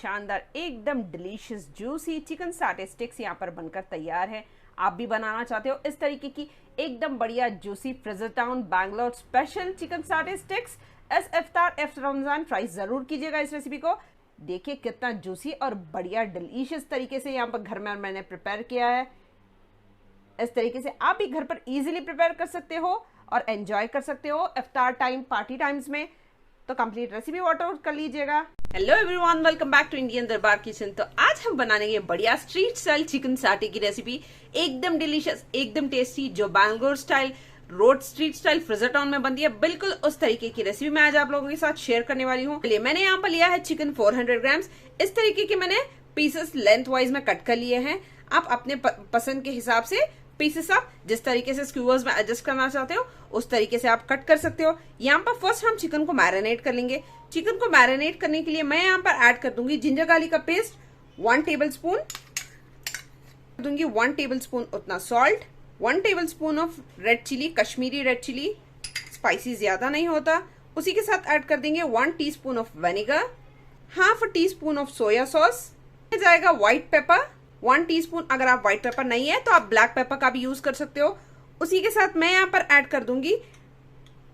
शानदार एकदम delicious juicy chicken साटे स्टिक्स यहाँ पर बनकर तैयार है। आप भी बनाना चाहते हो इस तरीके की एकदम बढ़िया juicy Fraser town Bangalore special chicken साटे स्टिक्स एस इफ्तार एफ रमजान ट्राई जरूर कीजिएगा इस रेसिपी को। देखिए कितना जूसी और बढ़िया डिलीशियस तरीके से यहाँ पर घर में मैंने प्रिपेयर किया है। इस तरीके से आप भी घर पर इजीली प्रिपेयर कर सकते हो और एंजॉय कर सकते हो इफ्तार टाइम पार्टी टाइम्स में। तो कंप्लीट रेसिपी वॉट आउट कर लीजिएगा। Hello everyone, welcome back to Indian Darbar kitchen. तो आज हम बनाने ये बढ़िया स्ट्रीट स्टाइल चिकन साटे की रेसिपी, एकदम डिलीशियस एकदम टेस्टी, जो Bangalore style road street style Fraser town में बनती है, बिल्कुल उस तरीके की रेसिपी मैं आज आप लोगों के साथ शेयर करने वाली हूँ। मैंने यहाँ पर लिया है चिकन 400 ग्राम्स। इस तरीके के मैंने पीसेस लेंथ वाइज में कट कर लिए हैं। आप अपने पसंद के हिसाब से पीसेस आप जिस तरीके से स्क्यूअर्स में एडजस्ट करना चाहते हो उस तरीके से आप कट कर सकते हो। यहाँ पर फर्स्ट हम चिकन को मैरिनेट कर लेंगे। चिकन को मैरिनेट करने के लिए मैं यहाँ पर ऐड कर दूंगी जिंजर गार्लिक का पेस्ट 1 टेबल स्पून दूंगी, 1 टेबल स्पून उतना salt, 1 tablespoon of red chilli, Kashmiri red chilli, spicy ज्यादा नहीं होता। उसी के साथ ऐड कर देंगे 1 teaspoon of vinegar, half tea spoon of soya sauce, जाएगा व्हाइट पेपर 1 टीस्पून। अगर आप व्हाइट पेपर नहीं है तो आप ब्लैक पेपर का भी यूज कर सकते हो। उसी के साथ मैं यहाँ पर ऐड कर दूंगी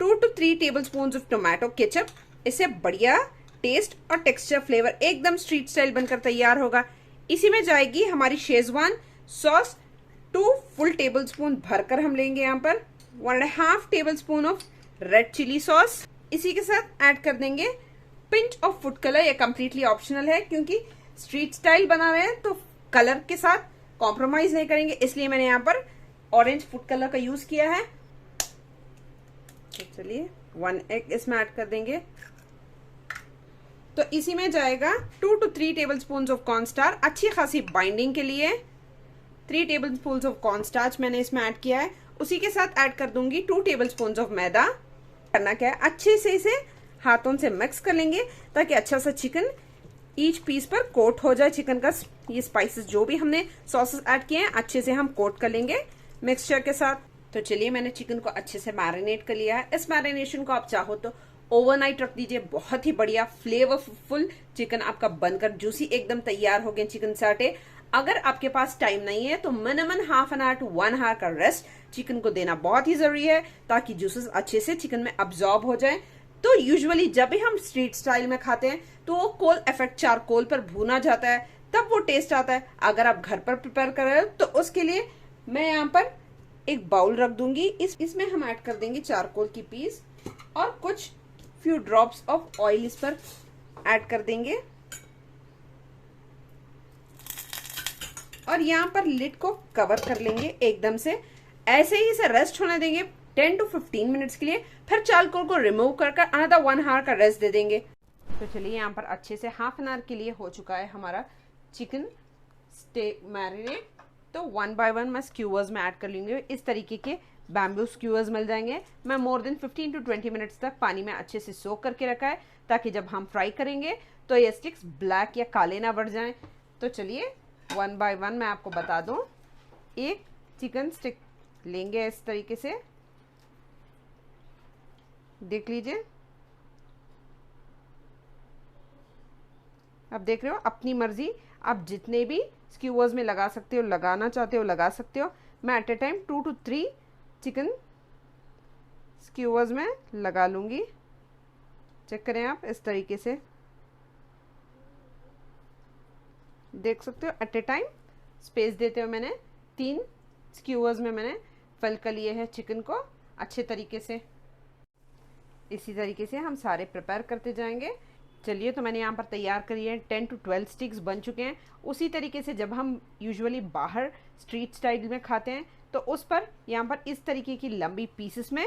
2 to 3 tablespoon of tomato ketchup. इससे बढ़िया टेस्ट और टेक्सचर फ्लेवर एकदम स्ट्रीट स्टाइल बनकर तैयार होगा। इसी में जाएगी हमारी schezwan sauce 2 full tablespoon भरकर हम लेंगे। यहाँ पर 1.5 tablespoon of red chilli sauce. इसी के साथ ऐड कर देंगे पिंच ऑफ फूड कलर। ये कम्प्लीटली ऑप्शनल है क्योंकि स्ट्रीट स्टाइल बना रहे हैं तो कलर के साथ कॉम्प्रोमाइज नहीं करेंगे, इसलिए मैंने यहाँ पर ऑरेंज फूड कलर का यूज किया है। तो चलिए 1 एग इसमें ऐड कर देंगे। तो इसी में जाएगा 2 to 3 tablespoon of cornstarch, अच्छी खासी बाइंडिंग के लिए 3 टेबल स्पून ऑफ कॉर्नस्टार्च मैंने इसमें ऐड किया है। उसी के साथ ऐड कर दूंगी 2 टेबल स्पून ऑफ मैदा। करना क्या है, अच्छे से इसे हाथों से मिक्स कर लेंगे ताकि अच्छा सा चिकन ईच पीस पर कोट हो जाए। चिकन का ये स्पाइसेस जो भी हमने सॉसेस ऐड किए हैं अच्छे से हम कोट कर लेंगे मिक्सचर के साथ। तो चलिए मैंने चिकन को अच्छे से मैरिनेट कर लिया है। इस मैरिनेशन को आप चाहो तो ओवरनाइट रख दीजिए। बहुत ही बढ़िया फ्लेवरफुल चिकन आपका बनकर जूसी एकदम तैयार हो गए चिकन साटे। अगर आपके पास टाइम नहीं है तो minimum half an hour to 1 hour का रेस्ट चिकन को देना बहुत ही जरूरी है ताकि जूसेस अच्छे से चिकन में अब्सॉर्ब हो जाए। तो यूजुअली जब भी हम स्ट्रीट स्टाइल में खाते हैं तो वो कोल इफेक्ट चारकोल पर भुना जाता है, तब वो टेस्ट आता है। अगर आप घर पर प्रिपेयर कर रहे हो तो उसके लिए मैं यहाँ पर एक बाउल रख दूंगी। इसमें हम ऐड कर देंगे चारकोल की पीस और कुछ फ्यू ड्रॉप्स ऑफ ऑयल इस पर ऐड कर देंगे और यहाँ पर लिड को कवर कर लेंगे एकदम से। ऐसे ही इसे रेस्ट होने देंगे 10 to 15 मिनट्स के लिए। फिर चारकोल को रिमूव कर अनदर 1 आवर का रेस्ट दे देंगे। तो चलिए यहाँ पर अच्छे से हाफ एन आवर के लिए हो चुका है हमारा चिकन स्टेक मैरिनेट। तो 1 by 1 मैं स्क्यूअर्स में ऐड कर लूंगी। इस तरीके के बैम्बू स्क्यूअर्स मिल जाएंगे। मैं मोर देन 15 to 20 मिनट्स तक पानी में अच्छे से सोक करके रखा है ताकि जब हम फ्राई करेंगे तो ये स्टिक्स ब्लैक या काले ना बढ़ जाएं। तो चलिए 1 by 1 मैं आपको बता दूं। एक चिकन स्टिक लेंगे इस तरीके से, देख लीजिए। अब देख रहे हो अपनी मर्जी, आप जितने भी स्क्यूअर्स में लगा सकते हो, लगाना चाहते हो लगा सकते हो। मैं at a time 2 to 3 chicken skewers में लगा लूंगी। चेक करें आप इस तरीके से, देख सकते हो एट ए टाइम स्पेस देते हो मैंने 3 स्क्यूअर्स में मैंने फिल कर लिए हैं चिकन को अच्छे तरीके से। इसी तरीके से हम सारे प्रिपेयर करते जाएंगे। चलिए तो मैंने यहाँ पर तैयार करी है 10 to 12 स्टिक्स बन चुके हैं। उसी तरीके से जब हम यूजुअली बाहर स्ट्रीट स्टाइल में खाते हैं तो उस पर यहाँ पर इस तरीके की लंबी पीसेस में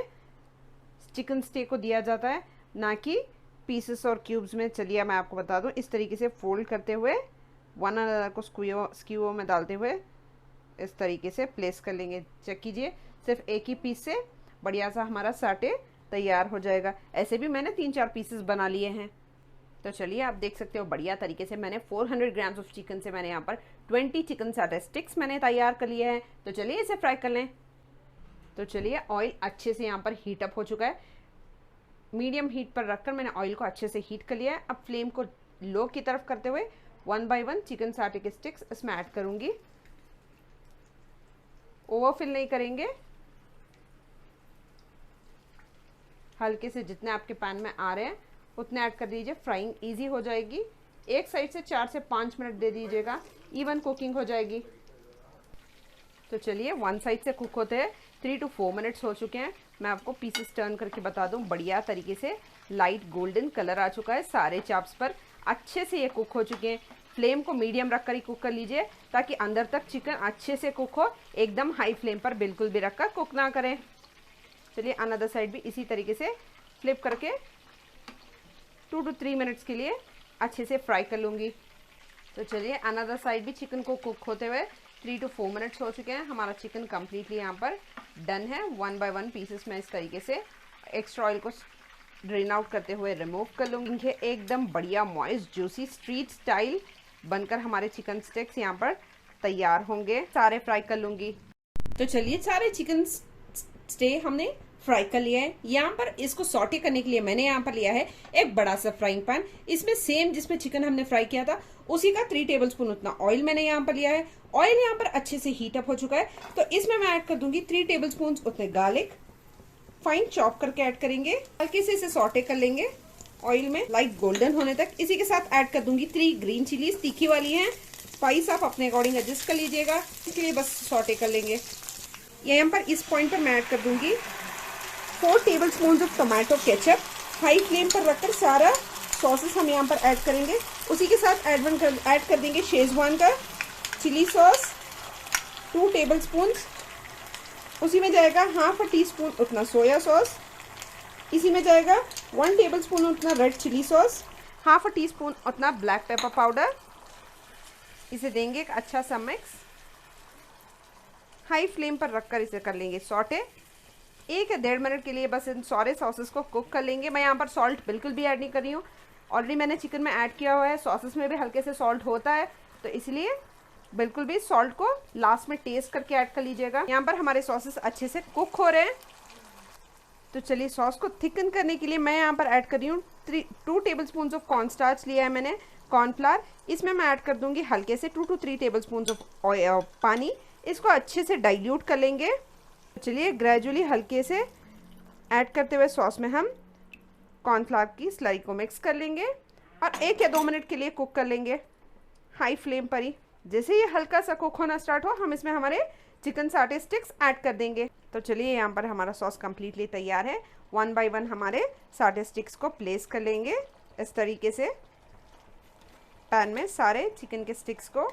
चिकन स्टेक को दिया जाता है, ना कि पीसेस और क्यूब्स में। चलिए मैं आपको बता दूँ, इस तरीके से फोल्ड करते हुए वन अनदर को स्क्यूओ में डालते हुए इस तरीके से प्लेस कर लेंगे। चेक कीजिए सिर्फ एक ही पीस से बढ़िया सा हमारा साटे तैयार हो जाएगा। ऐसे भी मैंने 3-4 पीसेस बना लिए हैं। तो चलिए आप देख सकते हो बढ़िया तरीके से मैंने 400 ग्राम्स ऑफ चिकन से मैंने यहाँ पर 20 चिकन साटे स्टिक्स मैंने तैयार कर लिए हैं। तो चलिए इसे फ्राई कर लें। तो चलिए ऑयल अच्छे से यहाँ पर हीट अप हो चुका है। मीडियम हीट पर रखकर मैंने ऑयल को अच्छे से हीट कर लिया है। अब फ्लेम को लो की तरफ करते हुए 1 बाय 1 चिकन साटे के स्टिक्स इसमें ऐड करूंगी। ओवरफिल नहीं करेंगे, हल्के से जितने आपके पैन में आ रहे हैं उतने ऐड कर दीजिए, फ्राइंग इजी हो जाएगी। एक साइड से 4 से 5 मिनट दे दीजिएगा, इवन कुकिंग हो जाएगी। तो चलिए, वन साइड से कुक होते हैं 3 to 4 मिनट्स हो चुके हैं। मैं आपको पीसेस टर्न करके बता दूं, बढ़िया तरीके से लाइट गोल्डन कलर आ चुका है सारे चाप्स पर, अच्छे से ये कुक हो चुके हैं। फ्लेम को मीडियम रख कर ही कुक कर लीजिए ताकि अंदर तक चिकन अच्छे से कुक हो, एकदम हाई फ्लेम पर बिल्कुल भी रखकर कुक ना करें। चलिए, अनदर साइड भी इसी तरीके से फ्लिप करके 2 to 3 मिनट्स के लिए अच्छे से फ्राई कर लूँगी। तो चलिए, अनदर साइड भी चिकन को कुक होते हुए 3 to 4 मिनट्स हो चुके हैं। हमारा चिकन कम्प्लीटली यहाँ पर डन है। 1 बाय 1 पीसेस में इस तरीके से एक्स्ट्रा ऑयल को ड्रेन आउट करते हुए रिमूव कर लूँगी। एकदम बढ़िया मॉइस्ट जूसी स्ट्रीट स्टाइल बनकर हमारे चिकन स्टिक्स यहाँ पर तैयार होंगे। सारे फ्राई कर लूँगी। तो चलिए, सारे चिकन स्टेक हमने फ्राई कर लिया है। यहाँ पर इसको सॉटे करने के लिए मैंने यहाँ पर लिया है एक बड़ा सा फ्राइंग पैन। इसमें सेम जिसमें चिकन हमने फ्राई किया था उसी का 3 टेबलस्पून उतना ऑयल मैंने यहाँ पर लिया है। ऑयल यहाँ पर अच्छे से हीट अप हो चुका है, तो इसमें मैं ऐड कर दूंगी 3 टेबलस्पून उतने गार्लिक, फाइन चॉप करके ऐड करेंगे। हल्के से इसे सॉटे कर लेंगे ऑयल में लाइट गोल्डन होने तक। इसी के साथ ऐड कर दूंगी 3 ग्रीन चिलीज, तीखी वाली है। स्पाइस आप अपने अकॉर्डिंग एडजस्ट कर लीजिएगा, इसके लिए बस सॉटे कर लेंगे। यहाँ पर इस पॉइंट पर मैं ऐड कर दूंगी 4 tablespoon of tomato ketchup. High flame पर रखकर सारा सॉसेस हम यहाँ पर ऐड करेंगे। उसी के साथ ऐड कर देंगे शेजवान का चिली सॉस 2 टेबलस्पून। उसी में जाएगा हाफ टी स्पून उतना सोया सॉस। इसी में जाएगा 1 टेबलस्पून उतना red chilli sauce, half teaspoon उतना ब्लैक पेपर पाउडर। इसे देंगे एक अच्छा सा मिक्स। हाई फ्लेम पर रखकर इसे कर लेंगे सॉटे। 1 या 1.5 मिनट के लिए बस इन सारे सॉसेस को कुक कर लेंगे। मैं यहाँ पर सॉल्ट बिल्कुल भी ऐड नहीं कर रही हूँ, ऑलरेडी मैंने चिकन में ऐड किया हुआ है। सॉसेस में भी हल्के से सॉल्ट होता है, तो इसलिए बिल्कुल भी सॉल्ट को लास्ट में टेस्ट करके ऐड कर लीजिएगा। यहाँ पर हमारे सॉसेस अच्छे से कुक हो रहे हैं। तो चलिए, सॉस को थिकन करने के लिए मैं यहाँ पर ऐड कर रही हूँ 2 टेबलस्पून ऑफ कॉर्नस्टार्च लिया है मैंने, कॉर्नफ्लावर। इसमें मैं ऐड कर दूंगी हल्के से 2 to 3 टेबलस्पून ऑफ पानी। इसको अच्छे से डाइल्यूट कर लेंगे। चलिए, ग्रेजुअली हल्के से ऐड करते हुए सॉस में हम कॉर्नफ्लावर की स्लरी को मिक्स कर लेंगे और 1 या 2 मिनट के लिए कुक कर लेंगे हाई फ्लेम पर ही। जैसे ये हल्का सा कुक होना स्टार्ट हो, हम इसमें हमारे चिकन साटे स्टिक्स ऐड कर देंगे। तो चलिए, यहाँ पर हमारा सॉस कम्प्लीटली तैयार है। 1 बाय 1 हमारे साटे स्टिक्स को प्लेस कर लेंगे इस तरीके से पैन में, सारे चिकन के स्टिक्स को।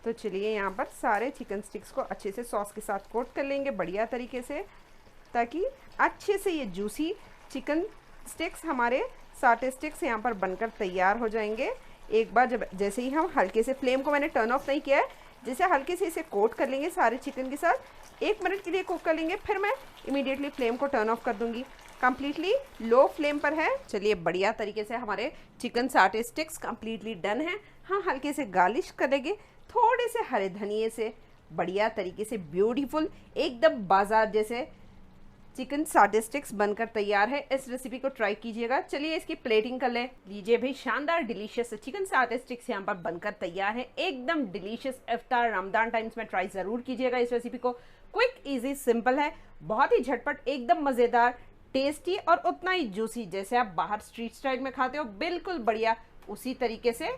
तो चलिए, यहाँ पर सारे चिकन स्टिक्स को अच्छे से सॉस के साथ कोट कर लेंगे बढ़िया तरीके से, ताकि अच्छे से ये जूसी चिकन स्टिक्स हमारे साटे स्टिक्स यहाँ पर बनकर तैयार हो जाएंगे। एक बार जैसे ही हम हल्के से, फ्लेम को मैंने टर्न ऑफ नहीं किया है, जैसे हल्के से इसे कोट कर लेंगे सारे चिकन के साथ, 1 मिनट के लिए कुक कर लेंगे। फिर मैं इमीडिएटली फ्लेम को टर्न ऑफ कर दूंगी। कम्प्लीटली लो फ्लेम पर है। चलिए, बढ़िया तरीके से हमारे चिकन साटे स्टिक्स कम्प्लीटली डन है। हाँ, हल्के से गार्निश करेंगे थोड़े से हरे धनिए से, बढ़िया तरीके से ब्यूटीफुल एकदम बाजार जैसे चिकन साटे स्टिक्स बनकर तैयार है। इस रेसिपी को ट्राई कीजिएगा। चलिए, इसकी प्लेटिंग कर लें। लीजिए भाई, शानदार डिलीशियस चिकन साटे स्टिक्स यहाँ पर बनकर तैयार है, एकदम डिलीशियस। इफ्तार रमजान टाइम्स में ट्राई जरूर कीजिएगा इस रेसिपी को। क्विक, इजी, सिंपल है, बहुत ही झटपट, एकदम मजेदार, टेस्टी और उतना ही जूसी जैसे आप बाहर स्ट्रीट स्टाइल में खाते हो, बिल्कुल बढ़िया उसी तरीके से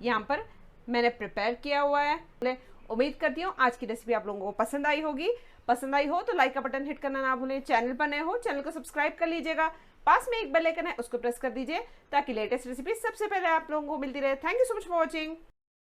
यहाँ पर मैंने प्रिपेयर किया हुआ है। उम्मीद करती हूँ आज की रेसिपी आप लोगों को पसंद आई होगी। पसंद आई हो तो लाइक का बटन हिट करना ना भूलें। चैनल पर नए हो, चैनल को सब्सक्राइब कर लीजिएगा। पास में एक बेल आइकन है, उसको प्रेस कर दीजिए ताकि लेटेस्ट रेसिपी सबसे पहले आप लोगों को मिलती रहे। Thank you so much for watching.